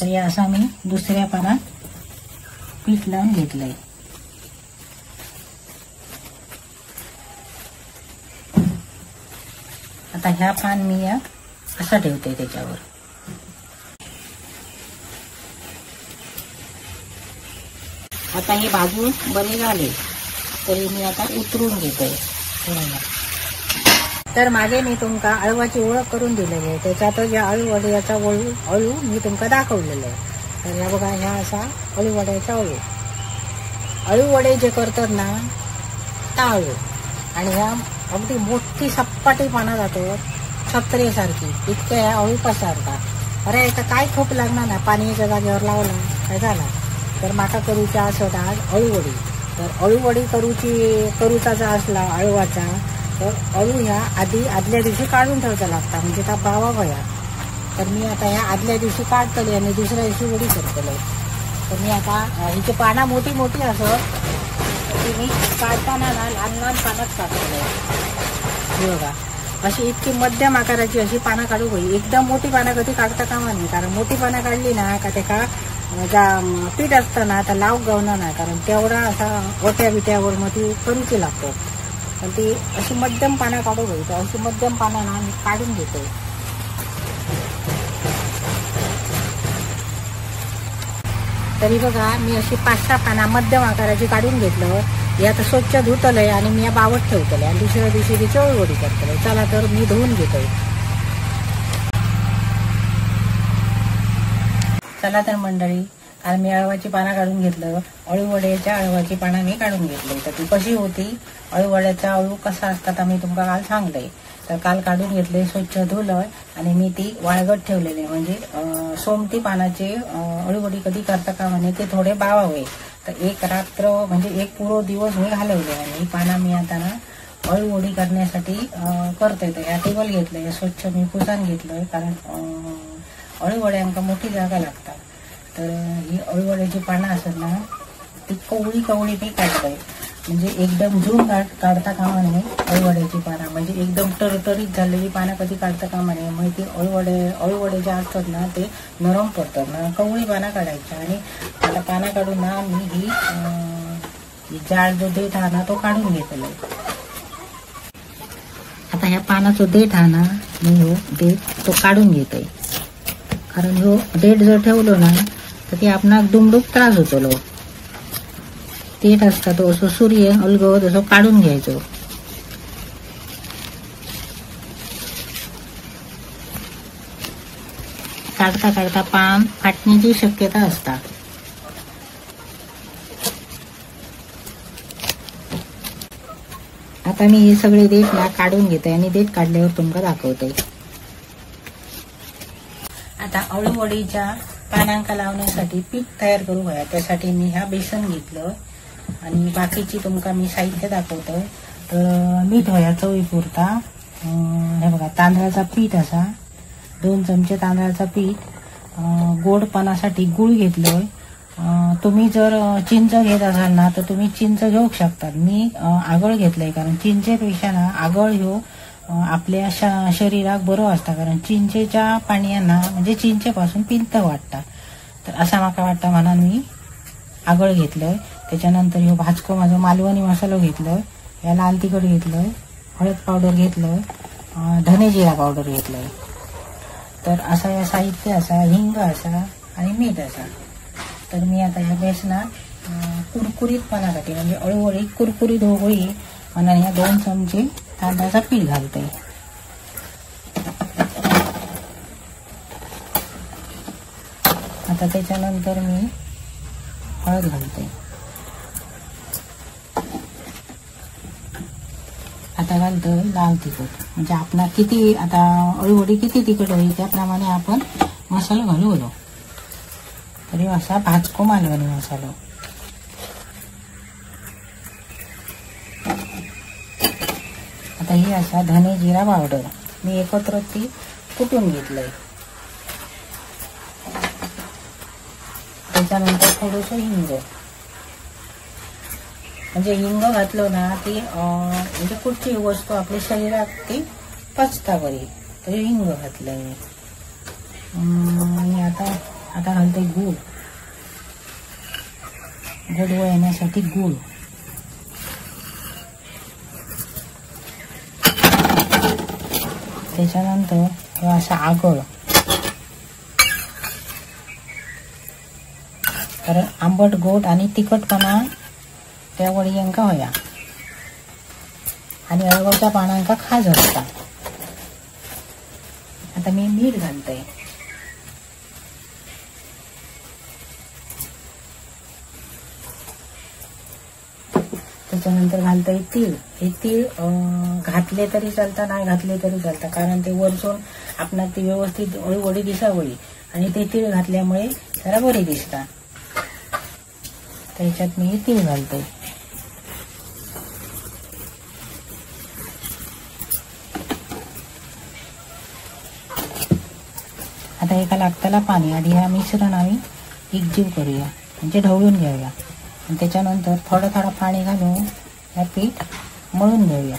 तर या असा मी दुसऱ्या पानात पीठ लावून घेतलंय. आता ह्या पान मी या असा ठेवते त्याच्यावर. आता हे भाजून बरे झाले तरी मी आता उतरून घेतोय. तर मागे मी तुमका अळवाची ओळख करून दिलेली आहे. त्याच्यात या अळूवड्याचा अळू मी तुमका दाखवलेलं आहे. तर या बघा, ह्या असा अळूवड्याचा अळूवडे जे करतात ना त्या अळू, आणि ह्या अगदी मोठी सपाटी पानं जातो छत्रेसारखी, इतक्या ह्या अळू पसरतात. अरे याचा काय खूप लागणार ना, पाण्याच्या जागेवर लावला काय झाला. तर माका करूच्या असत आज अळूवडी. तर अळूवडी करूचा जर असला अळवाचा, तर अळू ह्या आदल्या दिवशी काढून ठेवता लागता, म्हणजे त्या बावा भया. तर मी आता ह्या आदल्या दिवशी काढतले आणि दुसऱ्या दिवशी वडी करतले. तर मी आता हिची पानं मोठी मोठी असत ती मी काढताना ना लहान लहान पानच काढतले. हे बघा, अशी इतकी मध्यम आकाराची अशी पानं काढू पाहिजे. एकदम मोठी पानं कधी काढता कामा नाही, कारण मोठी पानं काढली ना का ते का ज्या पीठ असतं ना आता लाव गवणार नाही, कारण तेवढा असा ओट्या बिट्यावर मग ती करूची लागतो. पण ती अशी मध्यम पानं काढू पाहिजे. अशी मध्यम पानं ना मी काढून घेतो. तरी बघा, मी अशी 5-6 पानं मध्यम आकाराची काढून घेतलं. हे आता स्वच्छ धुतलंय आणि मी या बावत ठेवतले आणि दुसऱ्या दिवशी तिची अळूवडी करतले. चला तर मी धुवून घेतोय. चला तर मंडळी, काल मी अळवाची पानं काढून घेतलं. अळूवड्याच्या अळवाची पानं मी काढून घेतली. तर ती कशी होती, अळूवड्याचा अळू कसा असतात आम्ही तुमका काल सांगलंय. तर काल काढून घेतले, स्वच्छ धुलं आणि मी ती वाळगत ठेवलेली. म्हणजे सोमती पानाचे अळूवडी कधी करता का म्हणे ते थोडे बावावे. तर एक रात्र म्हणजे एक पूर्ण दिवस मी घालवले आणि ही पानं मी आता ना अळूवडी करण्यासाठी करतोय. तर या टेबल घेतलंय, स्वच्छ मी पुसून घेतलंय, कारण अळूवड्यांका मोठी जागा लागतात. तर ही अळूवड्याची पानं असतात ना ती कवळी कवळी मी काढतोय. म्हणजे एकदम झूम काढता कामा नये अळूवड्याची पानं. म्हणजे एकदम टरटरीत झालेली पानं कधी काढता कामा नये. मग ती अळूवडे जे असतात ना ते नरम पडतात ना. कवळी पानं काढायच्या. आणि आता पानं काढून ना मी ही जाड जो देठ हा ना तो काढून घेतला. आता ह्या पानाचा देठ हा ना मी हो देठ तो काढून घेतोय. कारण हो देठ जर ठेवलो ना तर ते आपणाक दुमडूक त्रास होतो. देठ असता तो असं सूर्य अलगद असं काढून घ्यायचो. काढता काढता पान फाटण्याची शक्यता असता. आता मी हे सगळे देठ ना काढून घेते आणि देठ काढल्यावर तुमका दाखवते. आता अळूवडीच्या पानांका लावण्यासाठी पीठ तयार करू व्हाया. त्यासाठी मी ह्या बेसन घेतलं आणि बाकीची तुमका मी साहित्य दाखवतोय. तर मीठ व्हाया चवी पुरता. हे बघा, तांदळाचा पीठ असा 2 चमचे तांदळाचा पीठ. गोडपणासाठी गुळ घेतलोय. तुम्ही जर चिंच घेत असाल ना तर तुम्ही चिंच घेऊ शकतात. मी आगळ घेतलंय, कारण चिंचेपेक्षा ना आगळ ह्यो आपल्या शरीराक बरो असता. कारण चिंचेच्या पाण्याना म्हणजे चिंचेपासून पित्त वाटतात. तर असा माका वाटतं म्हणून मी आगळ घेतलंय. त्याच्यानंतर ह्यो भाजको माझा मालवणी मसालो घेतलोय. या लाल तिखट घेतलोय, हळद पावडर घेतलोय, धने जिरा पावडर घेतलोय. तर असा या साहित्य असा, हिंग असा आणि मीठ असा. तर मी आता ह्या बेसनात कुरकुरीतपणासाठी म्हणजे अळूवडी कुरकुरीत होई म्हणून ह्या 2 चमचे तांदळाचा पीठ घालते. आता त्याच्यानंतर मी हळद घालते. आता घालतोय लाल तिखट. म्हणजे आपला किती आता अळूवडी किती तिखट होईल त्याप्रमाणे आपण मसाला घालू. तरी असा भाजको मालवणी मसाला. आता ही असा धने जिरा पावडर मी एकत्र ती कुटून घेतलंय. त्याच्यानंतर थोडंसं हिंग. म्हणजे हिंग घातलो ना ती म्हणजे कुठची वस्तू आपल्या शरीरात ती पचता बरी. तरी हिंग घातलंय. आणि आता आता घालते गूळ. गोडवा येण्यासाठी गूळ. त्याच्यानंतर हे असा आगळ, कारण आंबट गोड आणि तिखटपणा त्या वडयांका होया आणि अळवाच्या पानांका खाज असता. आता मी मीठ घालते. त्याच्यानंतर घालता तीळ. हे तीळ घातले तरी चालता, नाही घातले तरी चालता, कारण ते वरसून आपणाक ती व्यवस्थित वडी दिसावळी आणि ते तीळ घातल्यामुळे जरा बरी दिसता. त्याच्यात मी तीळ घालते. आता एका लागताला पाणी. आधी ह्या मिश्रण आम्ही एकजीव करूया, म्हणजे ढवळून घेऊया आणि त्याच्यानंतर थोडं थोडं पाणी घालून हे पीठ मळून घेऊया.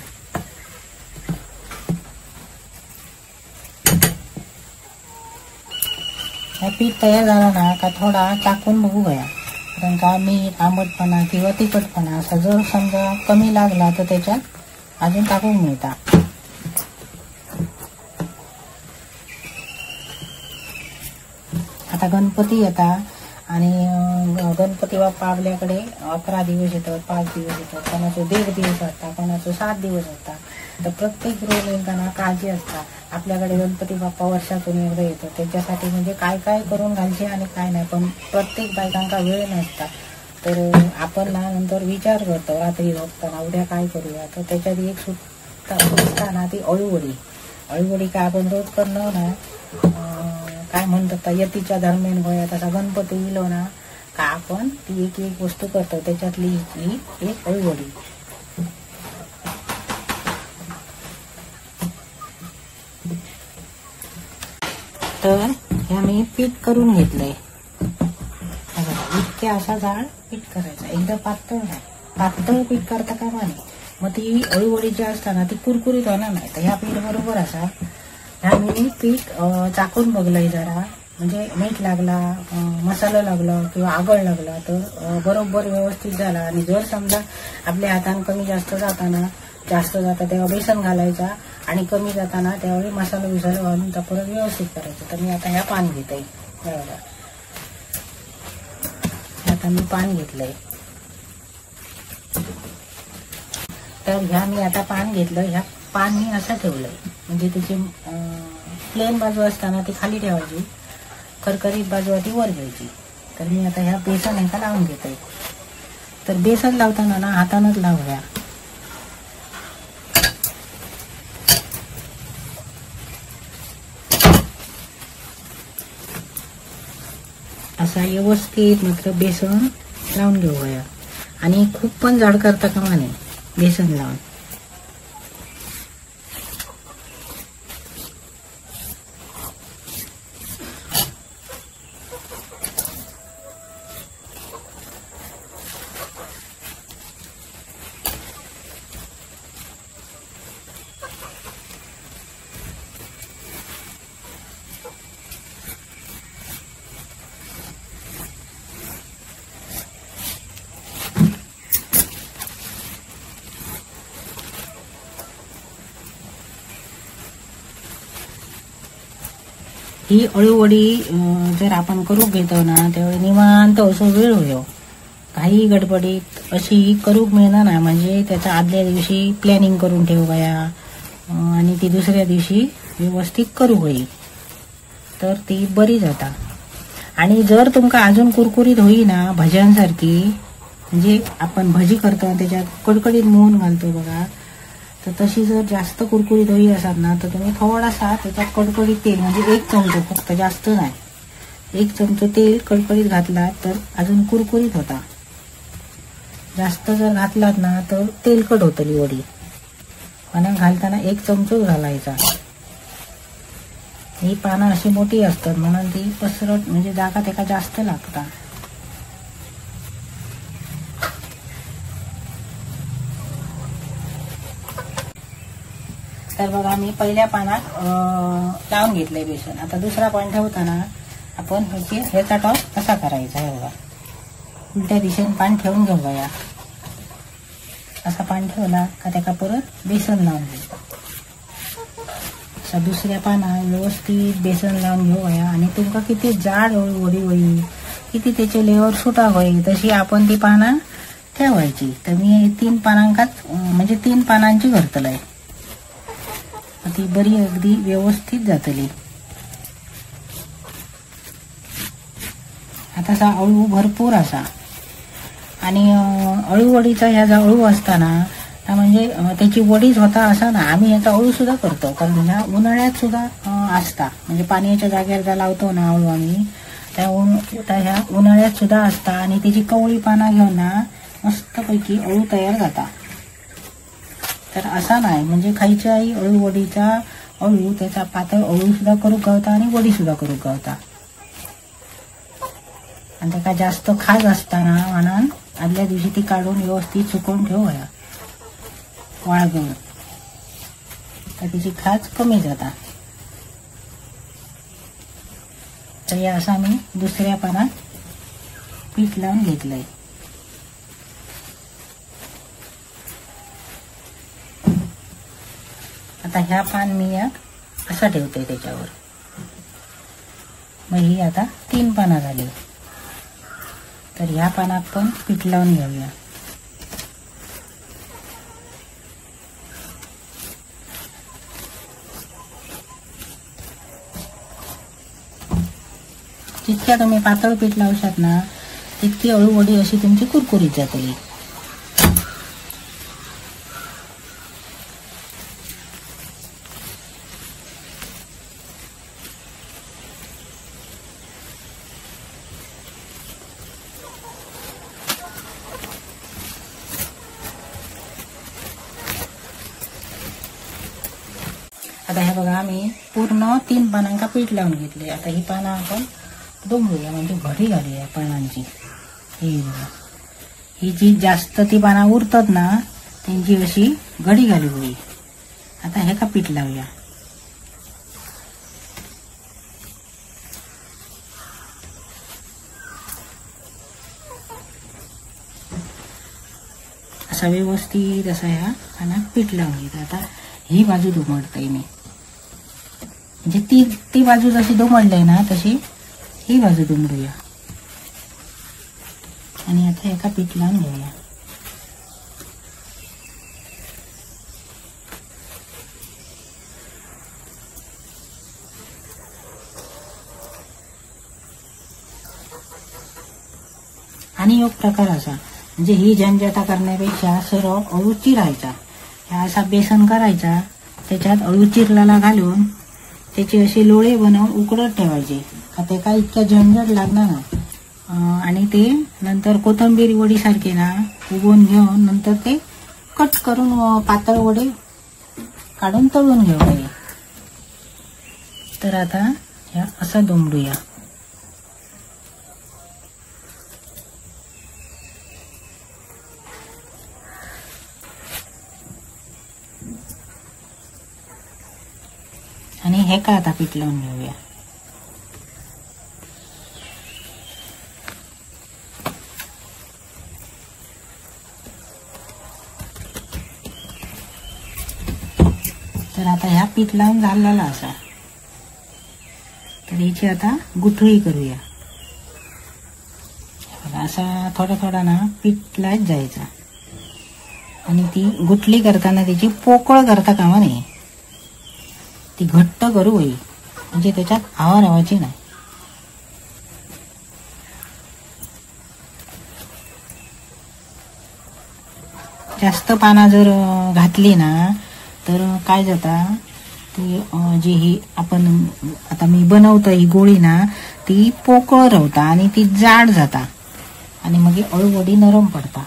हे पीठ तयार झालं ना का थोडा टाकून बघू घ्या, कारण का मीठ, आंबटपणा किंवा तिखटपणा असा जर समजा कमी लागला तर त्याच्यात अजून टाकून मिळता. आता गणपती येता आणि गणपती बाप्पा आपल्याकडे 11 दिवस येतात, 5 दिवस येतात, कोणाचे 1.5 दिवस असतात, कोणाचे 7 दिवस असतात. तर प्रत्येक गृहलेखांना काळजी असतात. आपल्याकडे गणपती बाप्पा वर्षातून एकदा येतो, त्याच्यासाठी म्हणजे काय काय करून घालचे आणि काय नाही, पण प्रत्येक बायकांका वेळ नसता. तर आपण ना नंतर विचार करतो रात्री झोपताना उद्या काय करूया. तर त्याच्यात एक सुट्टा ना ती अळूवडी. अळूवडी काय आपण रोज करणार ना, काय म्हणतात यतीच्या दरम्यान गोया तसा गणपती इलो ना का आपण ती एक एक वस्तू करतो, त्याच्यातली ही एक अळूवडी. तर हे मी पीठ करून घेतलंय. इतके असा जाड पीठ करायचा, एकदम पातळ नाही. पातळ पीठ करता का नाही, मग ती अळूवडी जी असताना ती कुरकुरीत होणार नाही. तर ह्या पीठ बरोबर असा. ह्या मी पीठ चाकून बघलंय जरा, म्हणजे मीठ लागला, मसाला लागला किंवा आगळ लागला तर बरोबर व्यवस्थित झाला. आणि जर समजा आपल्या हातान कमी जास्त जाता तेव्हा बेसन घालायचा आणि कमी जाताना त्यावेळी मसाला विसाला घालून परत व्यवस्थित करायचं. तर मी आता ह्या पान घेते. आता मी पान घेतलंय. तर ह्या मी आता पान घेतलं. ह्या पान मी असं ठेवलंय, म्हणजे त्याची प्लेन बाजू असताना ती खाली ठेवायची, करकरीत बाजू ती वर घ्यायची. तर मी आता ह्या बेसन ह्याला लावून घेतोय. तर बेसन लावताना ना हातानच लावूया. असा व्यवस्थित मात्र बेसन लावून घेऊया. आणि खूप पण जाड करता कामा नये बेसन लावून. ही अळूवडी जर आपण करू घेतो ना त्यावेळी निवांत असं वेळ होयो. काही गडबडीत अशी करूक मिळणार ना, म्हणजे त्याच्या आदल्या दिवशी प्लॅनिंग करून ठेवूया आणि ती दुसऱ्या दिवशी व्यवस्थित करू होई तर ती बरी जाता. आणि जर तुमका अजून कुरकुरीत होई ना भज्यांसारखी, म्हणजे आपण भजी करतो त्याच्यात कडकडीत मोहन घालतो बघा, तर तशी जर जास्त कुरकुरीत होई असतात ना तर तुम्ही थोडासा त्याच्यात कडकडीत तेल, म्हणजे 1 चमचा फक्त, जास्त नाही, 1 चमचा तेल कडकडीत घातलात तर अजून कुरकुरीत होता. जास्त जर घातलात ना तर तेलकट होतली वडी. म्हणून घालताना 1 चमचाच घालायचा. ही पानं अशी मोठी असतात म्हणून ती पसरट, म्हणजे जागा त्याला जास्त लागता. तर बघा मी पहिल्या पानात लावून घेतलंय बेसन. आता दुसरा पान ठेवताना आपण ह्याचा टॉप कसा करायचा आहे बघा. उलट्या दिशेने पान ठेवून घेऊया. असा पान ठेवला का त्याका परत बेसन लावून घेऊ. असा दुसऱ्या पानात व्यवस्थित बेसन लावून घेऊया. आणि तुमका किती जाड वडी होईल, किती त्याचे लेअर सुटा होईल तशी आपण ती पानं ठेवायची. तर मी 3 पानांकाच म्हणजे 3 पानांची घरतलंय. ती बरी अगदी व्यवस्थित जातली. आता असा अळू भरपूर असा. आणि अळूवडीचा ह्या जो अळू असताना म्हणजे त्याची वडीच होता असा ना. आम्ही याचा अळू सुद्धा करतो, कारण ह्या उन्हाळ्यात सुद्धा असता. म्हणजे पाण्याच्या जागेवर जा लावतो ना अळू आम्ही, त्या ह्या उन्हाळ्यात सुद्धा असता. आणि त्याची कवळी पानं घेऊन ना मस्तपैकी अळू तयार जाता. तर असा नाही म्हणजे खायच्याही अळूवडीचा अळू त्याचा पातळ अळू सुद्धा करू गावता आणि वडी सुद्धा करू गावता. आणि त्याका जास्त खाज असताना म्हणून आदल्या दिवशी ती काढून व्यवस्थित सुकवून ठेवूया वाळगून. तर तिची खाज कमी जाता. तर या असा मी दुसऱ्या पानात पीठ लावून घेतलंय. आता ह्या पान मी असं ठेवते त्याच्यावर. मग ही आता 3 पानं झाली. तर ह्या पानात पण पीठ लावून घेऊया. जितक्या तुम्ही पातळ पीठ लावशात ना तितकी अळूवडी अशी तुमची कुरकुरीत जातली. आता हे बघा आम्ही पूर्ण 3 पानांका पीठ लावून घेतले. आता ही पानं आपण डोंबूया म्हणजे घडी घालूया पानांची. ही जी जास्त ती पानं उरतात ना त्यांची अशी घडी घालू होई. आता हे का पीठ लावूया. असा व्यवस्थित असा ह्या पानात पीठ लावून घेत. आता ही बाजू दुमडते मी म्हणजे ती बाजू जशी दुमडली ना तशी ही बाजू दुमडूया. आणि आता एका पीठ लावून घेऊया. आणि एक प्रकार असा म्हणजे ही झंझटा करण्यापेक्षा सरळ अळू चिरायचा. ह्या असा बेसन करायचा, त्याच्यात अळू चिरलेला घालून त्याचे असे लोळे बनवून उकडत ठेवायचे. ते काय इतक्या झंझट लागणार ना. आणि ते नंतर कोथिंबीर वडी सारखे ना उगवून घेऊन नंतर ते कट करून पातळ वडे काढून तळून घेऊया. तर आता ह्या असा दुमडूया. आणि हे का आता पीठ लावून घेऊया. तर आता ह्या पीठ लावून झालेला असा. तर याची आता गुठळी करूया. असा थोडा थोडा ना पीठ लावत जायचा. आणि ती गुठली करताना त्याची पोकळ करता कामा नये. ती घट्ट करू होई म्हणजे त्याच्यात आवा रावायची नाही. जास्त पाना जर घातली ना तर काय जाता ती जी ही आपण आता मी बनवतो ही गोळी ना ती पोकळ राहता आणि ती जाड जाता आणि मग अळूवडी नरम पडता.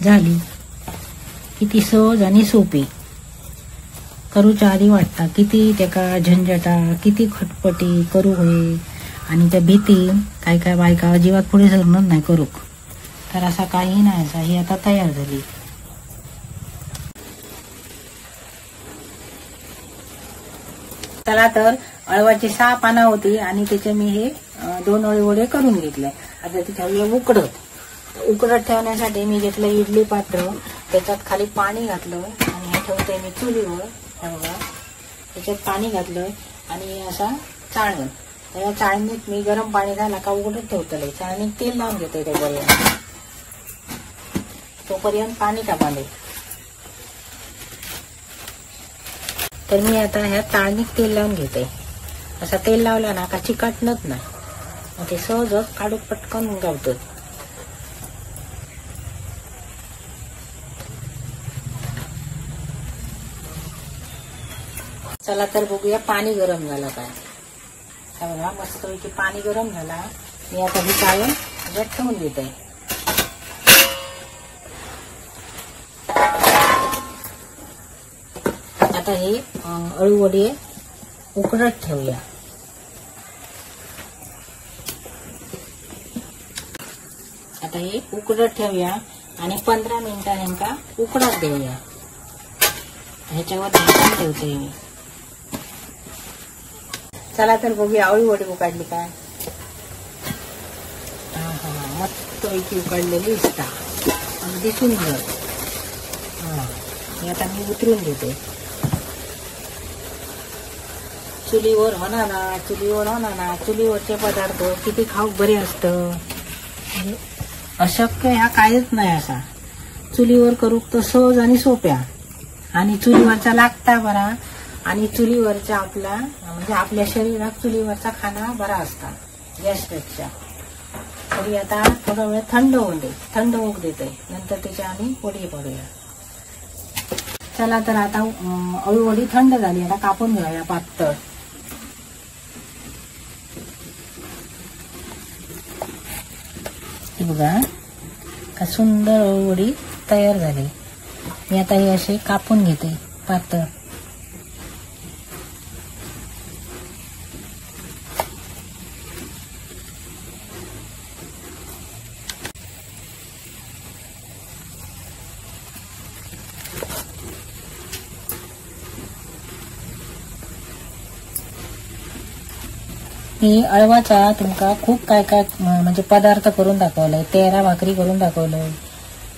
झाली. किती सहज आणि सोपी. करूच्या आधी वाटता किती त्याका झंझटा, किती खटपटी करू होय, आणि त्या भीती काय काय बायका अजिबात पुढे सरणार नाही करूक. तर असा काही नाही, असा ही आता तयार झाली. चला तर अळवाची 6 पानं होती आणि त्याचे मी हे 2 अळीवडे करून घेतले. आता तिच्या उकडत ठेवण्यासाठी मी घेतलं इडली पात्र. त्याच्यात खाली पाणी घातलं आणि हे ठेवते मी चुलीवर. बघा त्याच्यात पाणी घातलं आणि असा चाळण. त्या चाळणीत मी गरम पाणी झाला का उघडत ठेवतले. चाळणीत तेल लावून घेते तोपर्यंत पाणी टाकाले. तर मी आता ह्या चाळणीत तेल लावून घेते. असं तेल लावला ना का चिकटणच नाही, मग ते सहजच काढून पटकन गावतं. चला तर बघूया पाणी गरम झालं काय. बघा मस्तपैकी पाणी गरम झाला. मी आता ही चाळण यात ठेवून देते. आता हे अळूवडी उकडत ठेवूया. आता हे उकडत ठेवूया आणि 15 मिनिटं ह्यांका उकडत देऊया. ह्याच्यावर झाकण ठेवते मी. चला तर बघूया अळूवडी उकडली काय. मस्त पैकी उकडलेली दिसता, अगदी सुंदर. आता मी उतरून देते. चुलीवर होणार ना, चुलीवरचे पदार्थ किती खाऊक बरे असतं. अशक्य ह्या काहीच नाही. असा चुलीवर करूक तर सहज आणि सोप्या, आणि चुलीवरचा लागता बरा, आणि चुलीवरचा आपला म्हणजे आपल्या शरीरात चुलीवरचा खाना बरा असता गॅसपेक्षा. तरी आता थोडा वेळ थंड होऊ देते. नंतर त्याच्या आम्ही वडी पडूया. चला तर आता अळूवडी थंड झाली. आता कापून घेऊया पातळ. बघा का सुंदर अळूवडी तयार झाली. मी आता हे असे कापून घेते पातळ. मी अळवाचा तुमका खूप काय काय म्हणजे पदार्थ करून दाखवलंय. 13 भाकरी करून दाखवलं,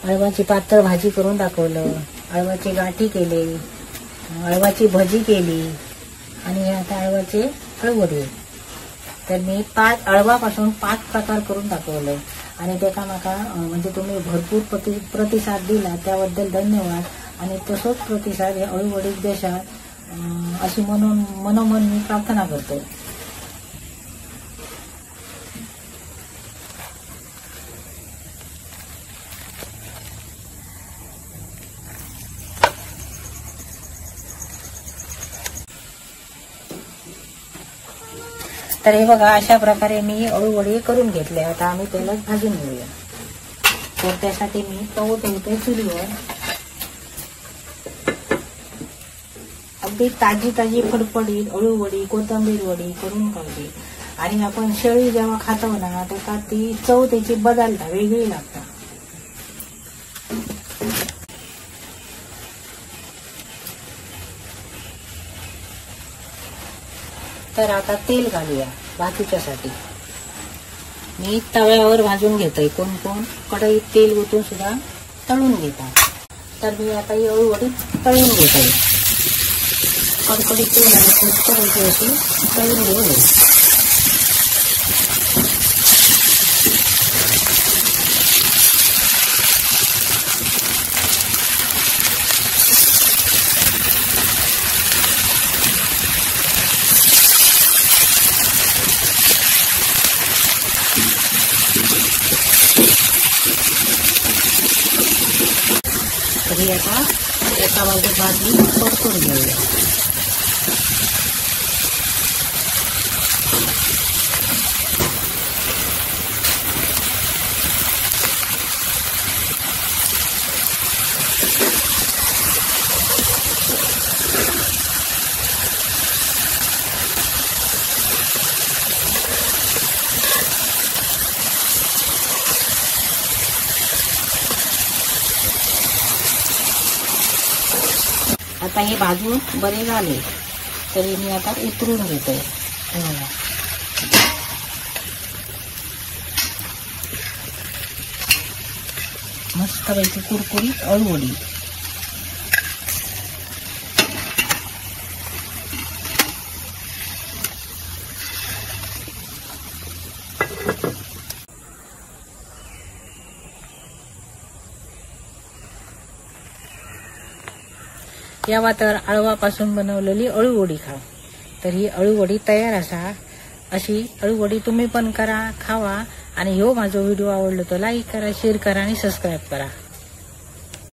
अळवाची पातळ भाजी करून दाखवलं, अळवाची गाठी केली, अळवाची भजी केली, आणि आता अळवाचे अळवडे. तर मी 5 अळवापासून 5 प्रकार करून दाखवलं. आणि त्याका माका म्हणजे तुम्ही भरपूर प्रतिसाद दिला त्याबद्दल धन्यवाद. आणि तसंच प्रतिसाद हे अळूवडीक देशात अशी मनोमन मी प्रार्थना करतो. तर हे बघा अशा प्रकारे मी अळूवडी करून घेतले. आता आम्ही त्याला भाजून घेऊया. तर त्यासाठी मी तव ठेवते चुलीवर. अगदी ताजी फडफडीत अळूवडी, कोथिंबीर वडी करून खायची. आणि आपण शेळी जेव्हा खातो ना तेव्हा ती चव त्याची बदलता, वेगळी लागता. तर आता तेल घालूया भाजूच्यासाठी. मी तव्यावर भाजून घेतोय. कोण कढईत तेल ओतून सुद्धा तळून घेतात. तर मी आता ही अळूवडी तळून घेतोय. कडकडीत तेल अशी तळून घेऊ. तरी आता एका बाजू भाजी परतून घेऊया. आता हे भाजून बरे झाले तरी मी आता उतरून घेते. मस्तपैकी कुरकुरीत अळूवडी. यावा तर अळवापासून बनवलेली अळूवडी खा. तर ही अळूवडी तयार असा. अशी अळूवडी तुम्ही पण करा, खावा. आणि ह्यो माझा व्हिडिओ आवडलो तर लाईक करा, शेअर करा आणि सबस्क्राईब करा.